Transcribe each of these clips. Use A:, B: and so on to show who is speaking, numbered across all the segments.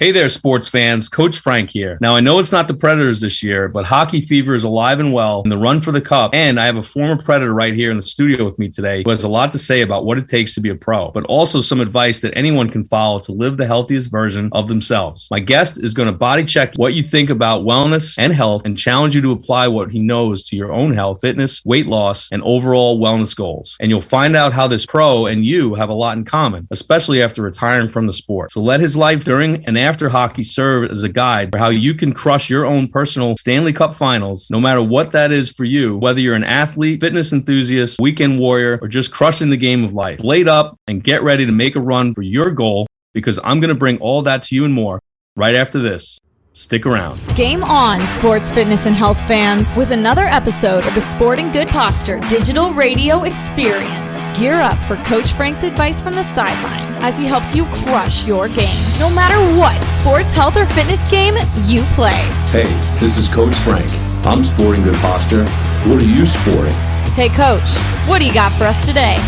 A: Hey there, sports fans. Coach Frank here. Now, I know it's not the Predators this year, but hockey fever is alive and well in the run for the cup. And I have a former Predator right here in the studio with me today who has a lot to say about what it takes to be a pro, but also some advice that anyone can follow to live the healthiest version of themselves. My guest is going to body check what you think about wellness and health and challenge you to apply what he knows to your own health, fitness, weight loss, and overall wellness goals. And you'll find out how this pro and you have a lot in common, especially after retiring from the sport. So let his life during and after hockey serve as a guide for how you can crush your own personal Stanley Cup finals, no matter what that is for you, whether you're an athlete, fitness enthusiast, weekend warrior, or just crushing the game of life. Blade up and get ready to make a run for your goal, because I'm going to bring all that to you and more right after this. Stick around.
B: Game on, sports, fitness, and health fans, with another episode of the Sporting Good Posture Digital Radio Experience. Gear up for Coach Frank's advice from the sidelines as he helps you crush your game, no matter what sports, health, or fitness game you play.
C: Hey, this is Coach Frank. I'm Sporting Good Posture. What are you sporting?
B: Hey, Coach, what do you got for us today?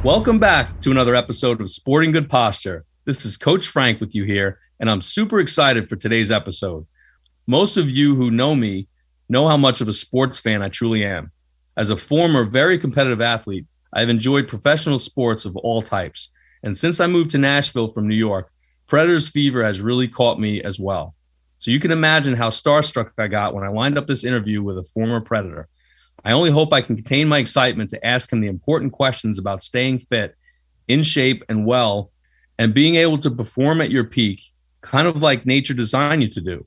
A: Welcome back to another episode of Sporting Good Posture. This is Coach Frank with you here, and I'm super excited for today's episode. Most of you who know me know how much of a sports fan I truly am. As a former very competitive athlete, I've enjoyed professional sports of all types. And since I moved to Nashville from New York, Predators fever has really caught me as well. So you can imagine how starstruck I got when I lined up this interview with a former Predator. I only hope I can contain my excitement to ask him the important questions about staying fit, in shape, and well, and being able to perform at your peak, kind of like nature designed you to do.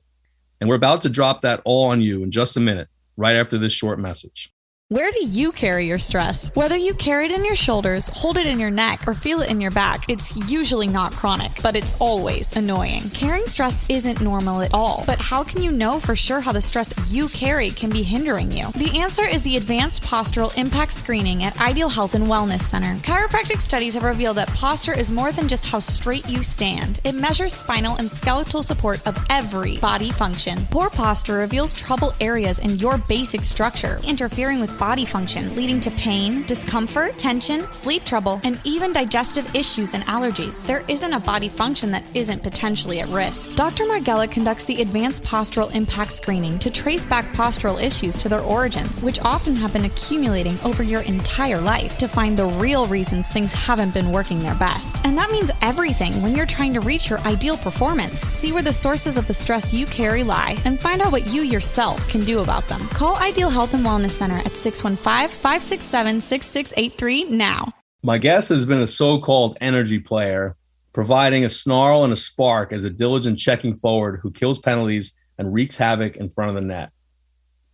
A: And we're about to drop that all on you in just a minute, right after this short message.
B: Where do you carry your stress? Whether you carry it in your shoulders, hold it in your neck, or feel it in your back, it's usually not chronic, but it's always annoying. Carrying stress isn't normal at all, but how can you know for sure how the stress you carry can be hindering you? The answer is the Advanced Postural Impact Screening at Ideal Health and Wellness Center. Chiropractic studies have revealed that posture is more than just how straight you stand. It measures spinal and skeletal support of every body function. Poor posture reveals trouble areas in your basic structure, interfering with body function, leading to pain, discomfort, tension, sleep trouble, and even digestive issues and allergies. There isn't a body function that isn't potentially at risk. Dr. Margella conducts the Advanced Postural Impact Screening to trace back postural issues to their origins, which often have been accumulating over your entire life, to find the real reasons things haven't been working their best. And that means everything when you're trying to reach your ideal performance. See where the sources of the stress you carry lie, and find out what you yourself can do about them. Call Ideal Health and Wellness Center at 615-567-6683 now.
A: My guest has been a so-called energy player, providing a snarl and a spark as a diligent checking forward who kills penalties and wreaks havoc in front of the net.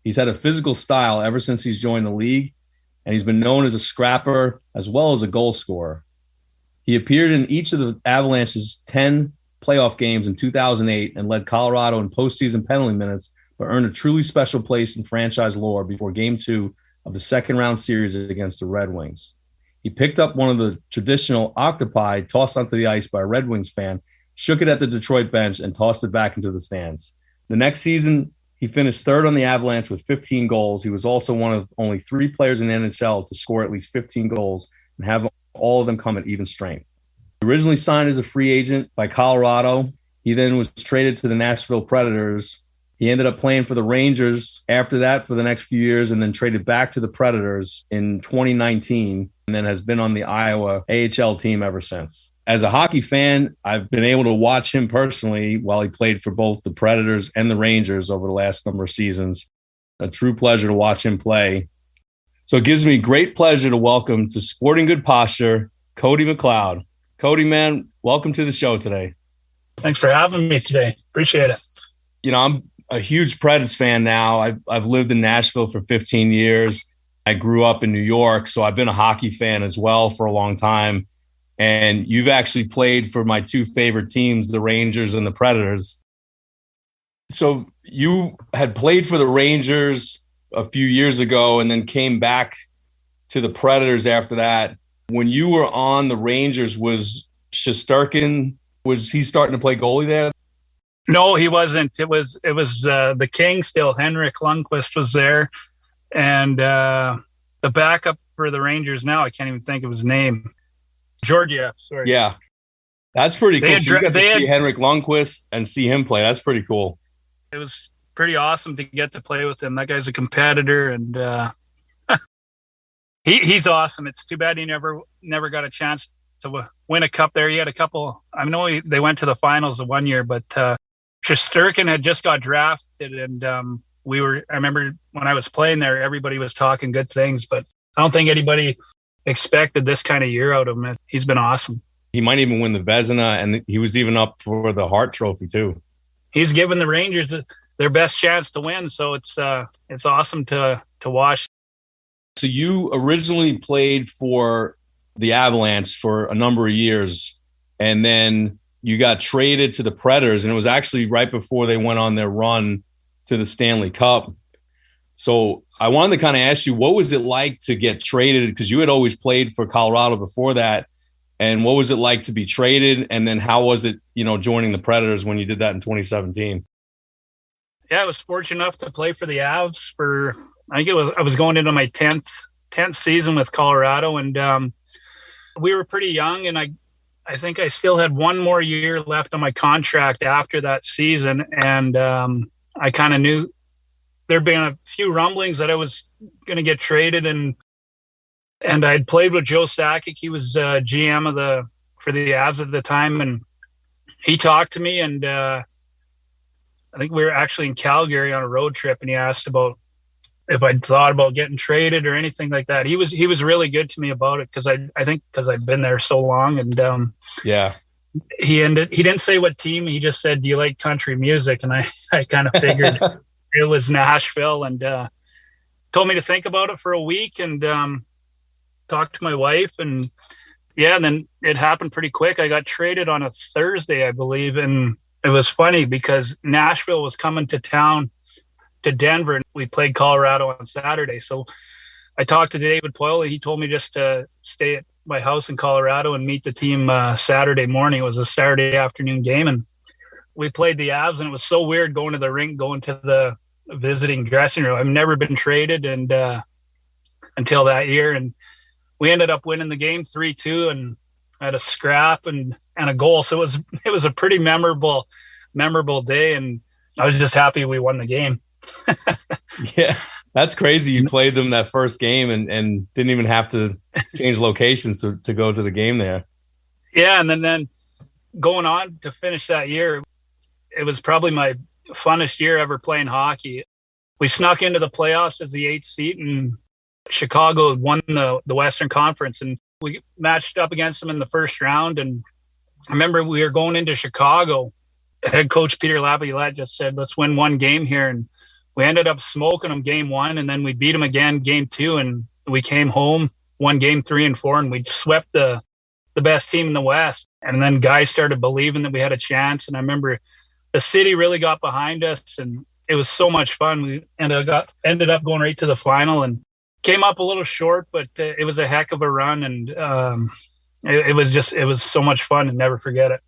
A: He's had a physical style ever since he's joined the league, and he's been known as a scrapper as well as a goal scorer. He appeared in each of the Avalanche's 10 playoff games in 2008 and led Colorado in postseason penalty minutes, but earned a truly special place in franchise lore before Game 2 of the second round series against the Red Wings. He picked up one of the traditional octopi tossed onto the ice by a Red Wings fan, shook it at the Detroit bench, and tossed it back into the stands. The next season, he finished third on the Avalanche with 15 goals. He was also one of only 3 players in the NHL to score at least 15 goals and have all of them come at even strength. He originally signed as a free agent by Colorado. He then was traded to the Nashville Predators. He ended up playing for the Rangers after that for the next few years, and then traded back to the Predators in 2019, and then has been on the Iowa AHL team ever since. As a hockey fan, I've been able to watch him personally while he played for both the Predators and the Rangers over the last number of seasons. A true pleasure to watch him play. So it gives me great pleasure to welcome to Sporting Good Posture, Cody Macleod. Cody, man, welcome to the show today.
D: Thanks for having me today. Appreciate it.
A: You know, I'm a huge Predators fan now. I've lived in Nashville for 15 years. I grew up in New York, so I've been a hockey fan as well for a long time. And you've actually played for my 2 favorite teams, the Rangers and the Predators. So you had played for the Rangers a few years ago and then came back to the Predators after that. When you were on the Rangers, was Shesterkin, was he starting to play goalie there?
D: No, he wasn't. It was the king still. Henrik Lundqvist was there. And the backup for the Rangers now, I can't even think of his name. Georgiev, sorry.
A: Yeah. That's pretty cool. So you got to see Henrik Lundqvist and see him play. That's pretty cool.
D: It was pretty awesome to get to play with him. That guy's a competitor, and he's awesome. It's too bad he never got a chance to win a cup there. He had a couple. I know they went to the finals the one year, but Shesterkin had just got drafted, and I remember when I was playing there, everybody was talking good things, but I don't think anybody expected this kind of year out of him. He's been awesome.
A: He might even win the Vezina, and he was even up for the Hart Trophy too.
D: He's given the Rangers their best chance to win, so it's awesome to watch.
A: So you originally played for the Avalanche for a number of years, and then you got traded to the Predators, and it was actually right before they went on their run to the Stanley Cup. So I wanted to kind of ask you, what was it like to get traded? Because you had always played for Colorado before that. And what was it like to be traded? And then how was it, joining the Predators when you did that in 2017?
D: Yeah, I was fortunate enough to play for the Avs I was going into my 10th season with Colorado, and we were pretty young, and I think I still had one more year left on my contract after that season. And I kind of knew there'd been a few rumblings that I was going to get traded, and I'd played with Joe Sakic. He was GM for the Avs at the time, and he talked to me, and I think we were actually in Calgary on a road trip, and he asked about if I'd thought about getting traded or anything like that. He was really good to me about it, because I think because I've been there so long, and
A: yeah.
D: He didn't say what team. He just said, "Do you like country music?" And I kind of figured it was Nashville, and told me to think about it for a week, and talked to my wife, and then it happened pretty quick. I got traded on a Thursday, I believe, and it was funny because Nashville was coming to town to Denver, and we played Colorado on Saturday. So I talked to David Poyle. He told me just to stay at my house in Colorado and meet the team Saturday morning. It was a Saturday afternoon game, and we played the Avs, and it was so weird going to the rink, going to the visiting dressing room. I've never been traded, and until that year, and we ended up winning the game 3-2, and had a scrap and a goal. So it was a pretty memorable day, and I was just happy we won the game.
A: Yeah, that's crazy. You played them that first game and didn't even have to change locations to go to the game there.
D: Yeah, and then going on to finish that year, it was probably my funnest year ever playing hockey. We snuck into the playoffs as the 8th seed, and Chicago won the Western Conference, and we matched up against them in the first round. And I remember we were going into Chicago. Head coach Peter Laviolette just said, "Let's win one game here." And we ended up smoking them game 1, and then we beat them again game 2, and we came home, won game 3 and 4, and we swept the best team in the West. And then guys started believing that we had a chance. And I remember the city really got behind us, and it was so much fun. We ended up going right to the final, and came up a little short, but it was a heck of a run, and it was so much fun, and never forget it.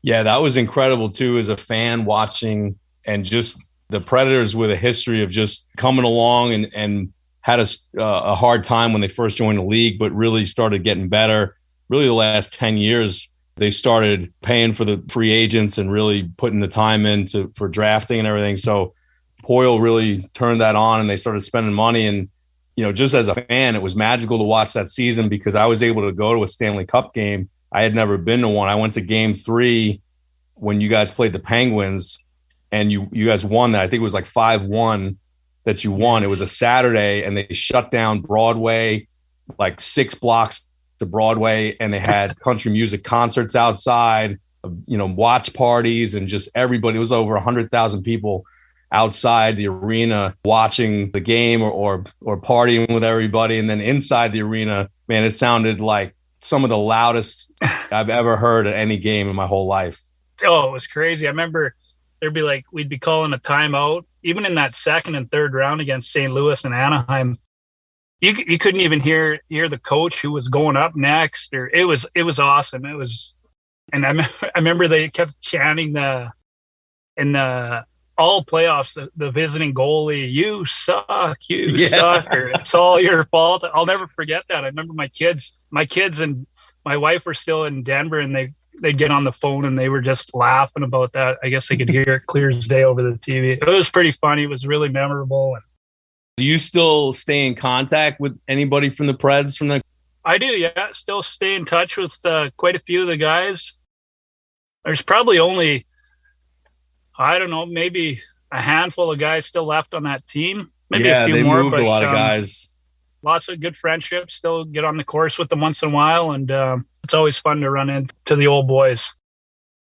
A: Yeah, that was incredible too, as a fan watching, and just the Predators with a history of just coming along and had a hard time when they first joined the league, but really started getting better. Really the last 10 years, they started paying for the free agents and really putting the time in for drafting and everything. So Poyle really turned that on, and they started spending money. And just as a fan, it was magical to watch that season, because I was able to go to a Stanley Cup game. I had never been to one. I went to game 3 when you guys played the Penguins, and you guys won that. I think it was like 5-1 that you won. It was a Saturday, and they shut down Broadway, like 6 blocks to Broadway, and they had country music concerts outside, watch parties, and just everybody. It was over 100,000 people outside the arena watching the game or partying with everybody. And then inside the arena, man, it sounded like some of the loudest I've ever heard at any game in my whole life.
D: Oh, it was crazy. I remember we'd be calling a timeout, even in that second and third round against St. Louis and Anaheim. You couldn't even hear the coach who was going up next. Or it was awesome. It was, and I remember they kept chanting all playoffs, the visiting goalie, "You suck, you suck," or "It's all your fault." I'll never forget that. I remember my kids and my wife were still in Denver, and they'd get on the phone and they were just laughing about that. I guess they could hear it clear as day over the TV. It was pretty funny. It was really memorable.
A: Do you still stay in contact with anybody from the Preds from the?
D: I do, yeah. Still stay in touch with quite a few of the guys. There's probably only, I don't know, maybe a handful of guys still left on that team. Maybe a few
A: they
D: more,
A: moved
D: but
A: a lot of guys.
D: Lots of good friendships. Still get on the course with them once in a while, and it's always fun to run into the old boys.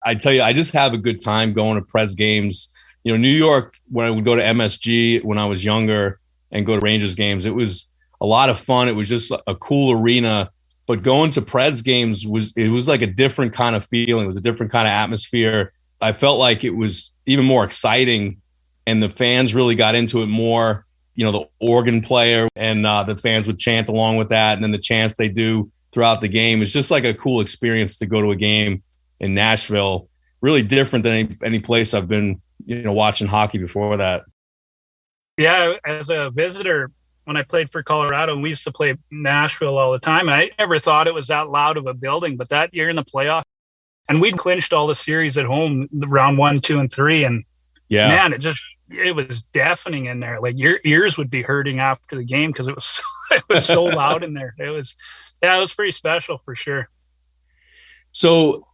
A: I tell you, I just have a good time going to Preds games. You know, New York, when I would go to MSG when I was younger and go to Rangers games, it was a lot of fun. It was just a cool arena. But going to Preds games was like a different kind of feeling. It was a different kind of atmosphere. I felt like it was even more exciting, and the fans really got into it more. You know, the organ player and the fans would chant along with that, and then the chants they do throughout the game. It's just like a cool experience to go to a game in Nashville. Really different than any place I've been, you know, watching hockey before that.
D: Yeah, as a visitor, when I played for Colorado, and we used to play Nashville all the time, I never thought it was that loud of a building. But that year in the playoff, and we'd clinched all the series at home, round 1, 2, and 3, and man, it was deafening in there. Like your ears would be hurting after the game because it was so loud in there. It was pretty special for sure. So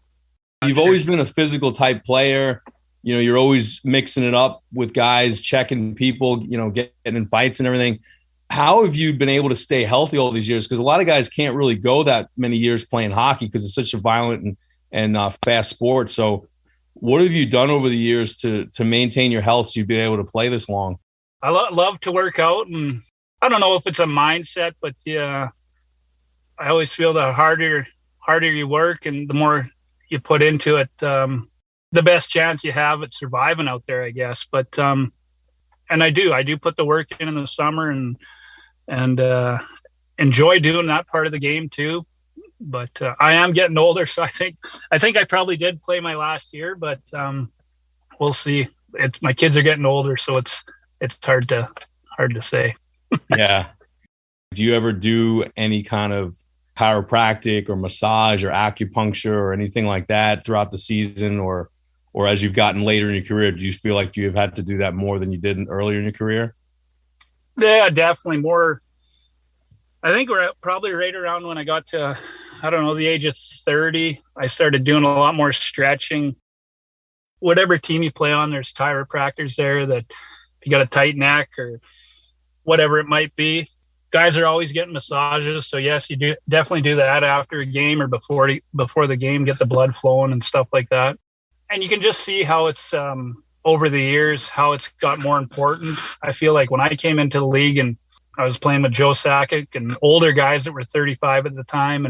A: you've always been a physical type player. You know, you're always mixing it up with guys, checking people, you know, getting in fights and everything. How have you been able to stay healthy all these years? Because a lot of guys can't really go that many years playing hockey because it's such a violent and fast sport. So what have you done over the years to maintain your health so you've been able to play this long?
D: I love to work out, and I don't know if it's a mindset, but I always feel the harder you work and the more you put into it, the best chance you have at surviving out there, I guess. But and I do put the work in the summer and enjoy doing that part of the game too. But I am getting older, so I think I probably did play my last year, but we'll see. My kids are getting older, so it's hard to say.
A: Yeah. Do you ever do any kind of chiropractic or massage or acupuncture or anything like that throughout the season, or as you've gotten later in your career, do you feel like you've had to do that more than you did earlier in your career?
D: Yeah, definitely more. I think we're probably right around when I got to, I don't know, the age of 30. I started doing a lot more stretching. Whatever team you play on, there's chiropractors there that if you got a tight neck or whatever it might be, guys are always getting massages. So yes, you definitely do that after a game or before the game, get the blood flowing and stuff like that. And you can just see how it's over the years, how it's got more important. I feel like when I came into the league and I was playing with Joe Sakic and older guys that were 35 at the time,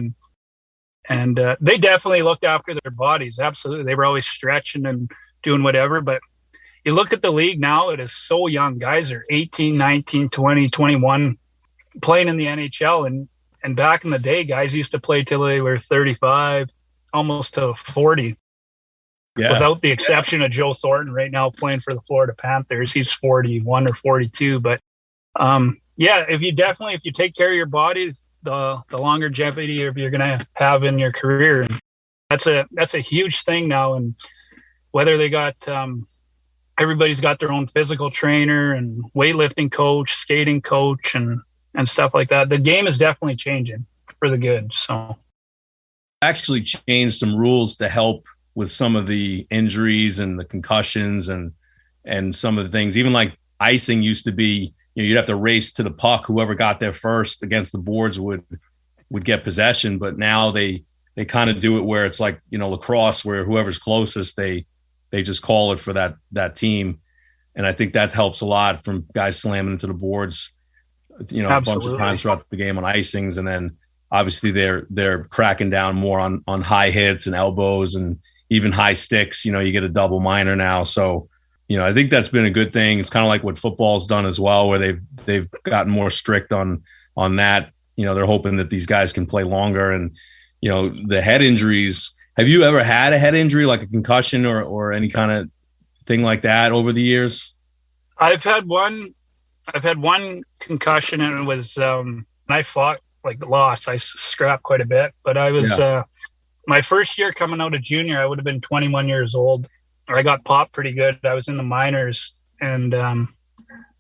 D: and they definitely looked after their bodies. Absolutely. They were always stretching and doing whatever. But you look at the league now, it is so young. Guys are 18, 19, 20, 21 playing in the NHL. And back in the day, guys used to play till they were 35, almost to 40. Yeah. Without the exception of Joe Thornton right now playing for the Florida Panthers. He's 41 or 42. But yeah, if you take care of your body, the longevity you're going to have in your career. And that's a huge thing now. And whether they got everybody's got their own physical trainer and weightlifting coach, skating coach, and stuff like that. The game is definitely changing for the good. So
A: actually changed some rules to help with some of the injuries and the concussions and some of the things. Even like icing used to be, you'd have to race to the puck. Whoever got there first against the boards would get possession. But now they kind of do it where it's like, lacrosse, where whoever's closest, they just call it for that team. And I think that helps a lot from guys slamming into the boards, a bunch of times throughout the game on icings. And then obviously they're cracking down more on high hits and elbows and even high sticks. You get a double minor now. So, I think that's been a good thing. It's kind of like what football's done as well, where they've gotten more strict on that. They're hoping that these guys can play longer. And, the head injuries, have you ever had a head injury, like a concussion or any kind of thing like that over the years?
D: I've had one concussion, and it was, I fought like lost. I scrapped quite a bit, but I was, my first year coming out of junior, I would have been 21 years old. I got popped pretty good. I was in the minors, and that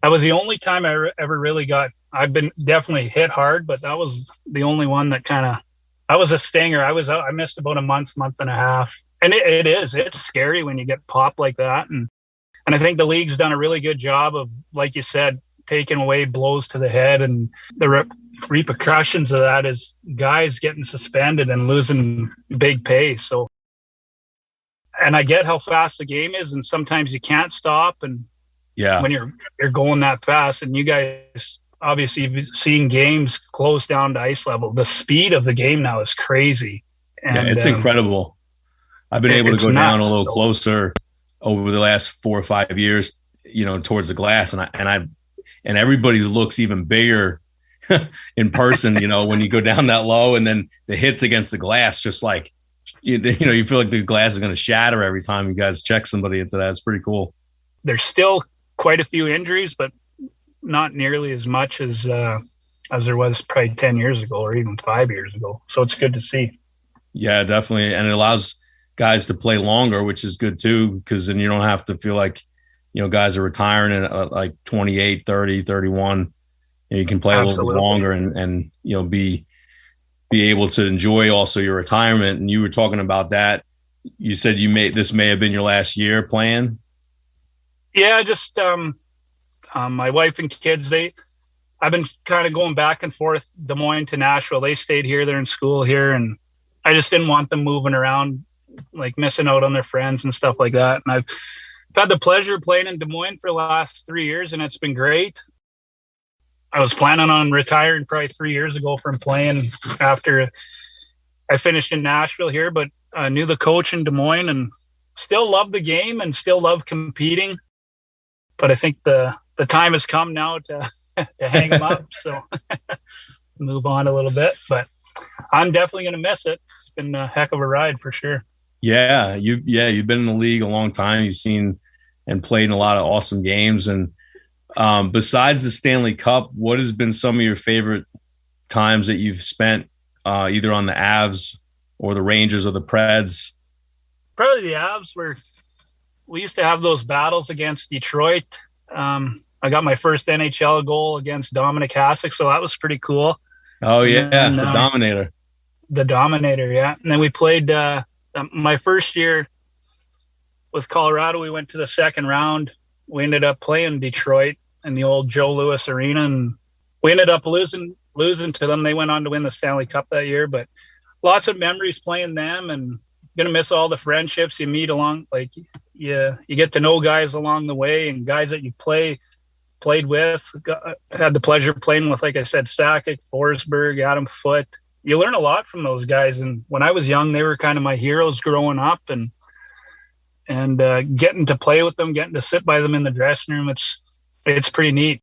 D: was the only time I ever really got. I've been definitely hit hard, but that was the only one that I was a stinger. I was out. I missed about a month and a half, and it's scary when you get popped like that. And I think the league's done a really good job of, like you said, taking away blows to the head, and the repercussions of that is guys getting suspended and losing big pay. So, and I get how fast the game is, and sometimes you can't stop. And when you're going that fast, and you guys obviously seeing games close down to ice level, the speed of the game now is crazy. And
A: it's incredible. I've been able to go down a little closer over the last 4 or 5 years, towards the glass, and everybody looks even bigger in person, when you go down that low, and then the hits against the glass, just like, you feel like the glass is going to shatter every time you guys check somebody into that. It's pretty cool.
D: There's still quite a few injuries, but not nearly as much as there was probably 10 years ago or even 5 years ago. So it's good to see. Yeah,
A: definitely. And it allows guys to play longer, which is good too, because then you don't have to feel like, guys are retiring at like 28, 30, 31. You can play a little bit longer and be able to enjoy also your retirement. And you were talking about that. You said this may have been your last year playing.
D: Yeah, just my wife and kids, I've been kind of going back and forth, Des Moines to Nashville. They stayed here. They're in school here. And I just didn't want them moving around, like missing out on their friends and stuff like that. And I've had the pleasure of playing in Des Moines for the last 3 years, and it's been great. I was planning on retiring probably 3 years ago from playing after I finished in Nashville here, but I knew the coach in Des Moines and still love the game and still love competing. But I think the time has come now to hang them up. So move on a little bit, but I'm definitely going to miss it. It's been a heck of a ride for sure.
A: Yeah. You've been in the league a long time. You've seen and played in a lot of awesome games. And besides the Stanley Cup, what has been some of your favorite times that you've spent either on the Avs or the Rangers or the Preds?
D: Probably the Avs, where we used to have those battles against Detroit. I got my first NHL goal against Dominic Hasek, so that was pretty cool.
A: Oh, yeah, the Dominator.
D: The Dominator, yeah. And then we played my first year with Colorado. We went to the second round. We ended up playing Detroit in the old Joe Louis Arena, and we ended up losing to them. They went on to win the Stanley Cup that year, but lots of memories playing them, and gonna miss all the friendships you meet along. Like you get to know guys along the way, and guys that you played with. Had the pleasure of playing with, like I said, Sakic, Forsberg, Adam Foote. You learn a lot from those guys, and when I was young, they were kind of my heroes growing up, and getting to play with them, getting to sit by them in the dressing room, it's pretty neat.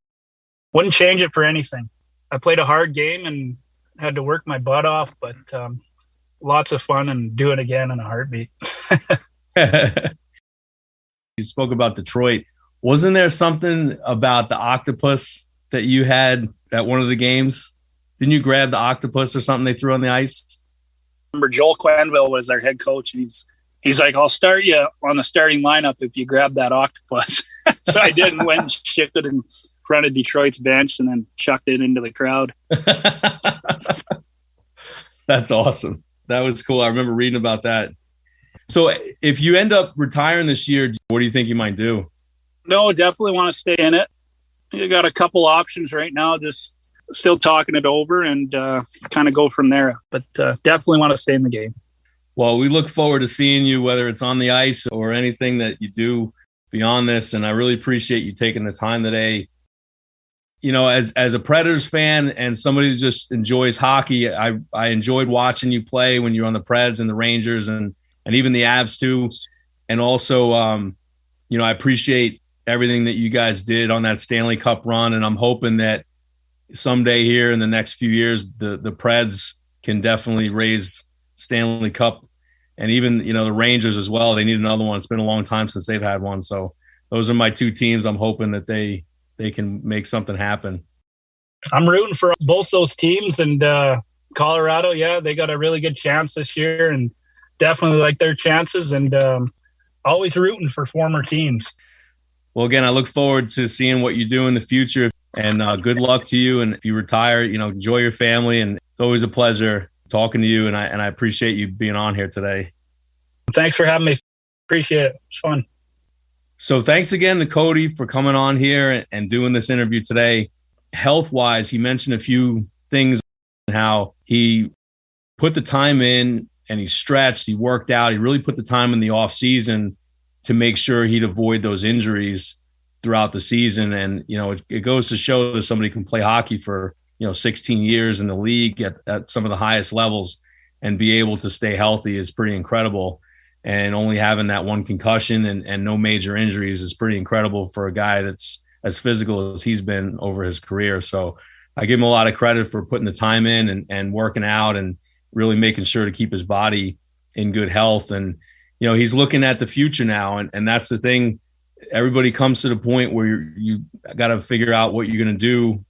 D: Wouldn't change it for anything. I played a hard game and had to work my butt off, but lots of fun, and do it again in a heartbeat.
A: You spoke about Detroit. Wasn't there something about the octopus that you had at one of the games? Didn't you grab the octopus or something they threw on the ice?
D: I remember Joel Quenneville was our head coach, and he's like, "I'll start you on the starting lineup if you grab that octopus." So I did, and went and shipped it in front of Detroit's bench, and then chucked it into the crowd.
A: That's awesome. That was cool. I remember reading about that. So if you end up retiring this year, what do you think you might do?
D: No, definitely want to stay in it. You got a couple options right now, just still talking it over, and kind of go from there. But definitely want to stay in the game.
A: Well, we look forward to seeing you, whether it's on the ice or anything that you do beyond this. And I really appreciate you taking the time today. As a Predators fan and somebody who just enjoys hockey, I enjoyed watching you play when you were on the Preds and the Rangers and even the Avs too. And also, I appreciate everything that you guys did on that Stanley Cup run. And I'm hoping that someday here in the next few years, the Preds can definitely raise Stanley Cup, and even, the Rangers as well. They need another one. It's been a long time since they've had one. So those are my two teams. I'm hoping that they can make something happen.
D: I'm rooting for both those teams, and Colorado. Yeah, they got a really good chance this year, and definitely like their chances, and always rooting for former teams.
A: Well, again, I look forward to seeing what you do in the future, and good luck to you. And if you retire, enjoy your family. And it's always a pleasure talking to you. And I appreciate you being on here today.
D: Thanks for having me. Appreciate it. It's fun.
A: So thanks again to Cody for coming on here and doing this interview today. Health-wise, he mentioned a few things, how he put the time in and he stretched, he worked out, he really put the time in the off season to make sure he'd avoid those injuries throughout the season. And, it goes to show that somebody can play hockey for, 16 years in the league at some of the highest levels and be able to stay healthy is pretty incredible. And only having that one concussion and no major injuries is pretty incredible for a guy that's as physical as he's been over his career. So I give him a lot of credit for putting the time in and working out and really making sure to keep his body in good health. And, he's looking at the future now. And that's the thing. Everybody comes to the point where you got to figure out what you're going to do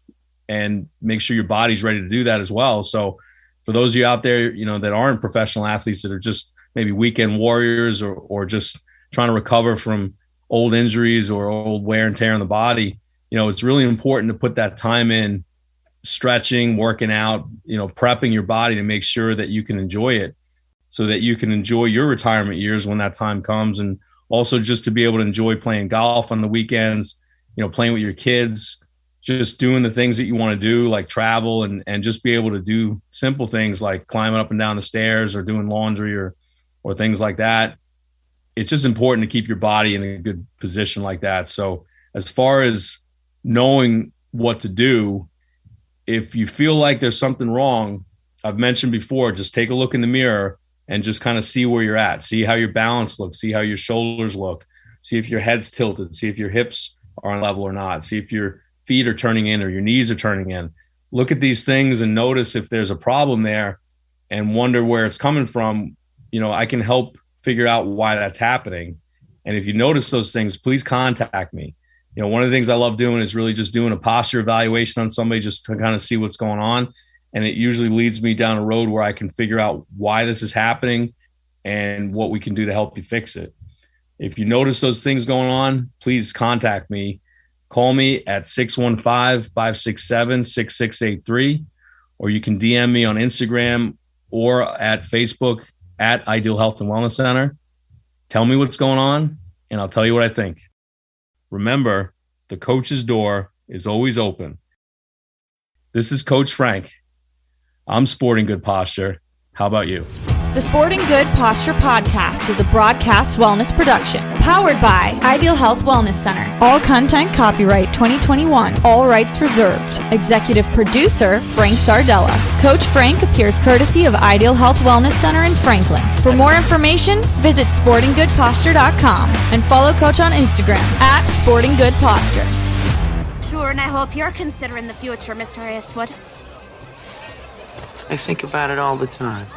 A: and make sure your body's ready to do that as well. So for those of you out there, that aren't professional athletes, that are just maybe weekend warriors or just trying to recover from old injuries or old wear and tear on the body, it's really important to put that time in, stretching, working out, prepping your body to make sure that you can enjoy it, so that you can enjoy your retirement years when that time comes. And also just to be able to enjoy playing golf on the weekends, playing with your kids, just doing the things that you want to do, like travel and just be able to do simple things like climbing up and down the stairs or doing laundry or things like that. It's just important to keep your body in a good position like that. So as far as knowing what to do, if you feel like there's something wrong, I've mentioned before, just take a look in the mirror and just kind of see where you're at, see how your balance looks, see how your shoulders look, see if your head's tilted, see if your hips are on level or not, see if your feet are turning in or your knees are turning in. Look at these things and notice if there's a problem there and wonder where it's coming from. I can help figure out why that's happening. And if you notice those things, please contact me. One of the things I love doing is really just doing a posture evaluation on somebody just to kind of see what's going on. And it usually leads me down a road where I can figure out why this is happening and what we can do to help you fix it. If you notice those things going on, please contact me. Call me at 615-567-6683, or you can DM me on Instagram or at Facebook at Ideal Health and Wellness Center. Tell me what's going on, and I'll tell you what I think. Remember, the coach's door is always open. This is Coach Frank. I'm Sporting Good Posture. How about you?
B: The Sporting Good Posture Podcast is a broadcast wellness production powered by Ideal Health Wellness Center. All content copyright 2021. All rights reserved. Executive producer Frank Sardella. Coach Frank appears courtesy of Ideal Health Wellness Center in Franklin. For more information, visit sportinggoodposture.com and follow Coach on Instagram at sportinggoodposture.
E: Sure, and I hope you're considering the future, Mr. Eastwood.
F: I think about it all the time.